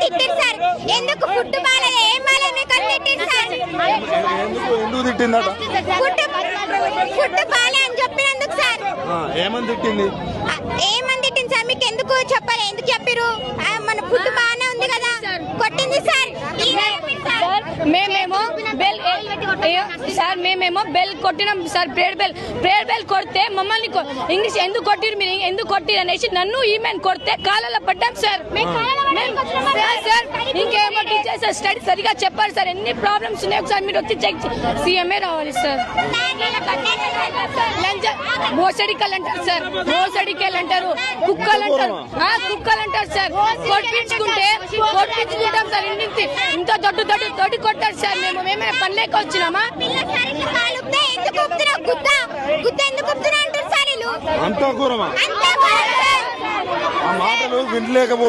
తిట్టిరు sir. ఎందుకు food బాలేదు, ఏం బాలేదు మీకు అని తిట్టిరు సార్. ఎందుకు తిట్టిందట? ఫుడ్ బాలే అని చెప్పినందుకు సార్. ఏమని తిట్టింది? ఏమని తిట్టింది సార్? మీకు ఎందుకు చెప్పాలి, ఎందుకు చెప్పిరు? మన ఫుడ్ బాగానే ఉంది కదా, కొట్టింది సార్. మేమేమో బెల్ కొట్టినాం సార్. ప్రేయర్ బెల్ కొడితే మమ్మల్ని ఇంగ్లీష్ ఎందుకు కొట్టిరు, మీరు ఎందుకు కొట్టిరు అనేసి నన్ను ఈమెన్ కొడితే కాళ్ళలో పడ్డాం సార్. ఇంకేమో టీచర్స్ స్టడీ సరిగా చెప్పారు సార్. ఎన్ని ప్రాబ్లమ్స్ ఉన్నాయి ఒకసారి మీరు వచ్చి చెక్. సీఎంఏ రావాలి సార్. మోసడికల్ అంటారు సార్, మోసడికల్ అంటారు, కుక్కలు అంటారు సార్. కొట్టించుకుంటాం సార్. ఇంత దొడ్డు కొట్టారు సార్. మేమైనా పని లేక వచ్చినామా? అంతా కూరమా? ఆ మాటలు వినలేకపోతే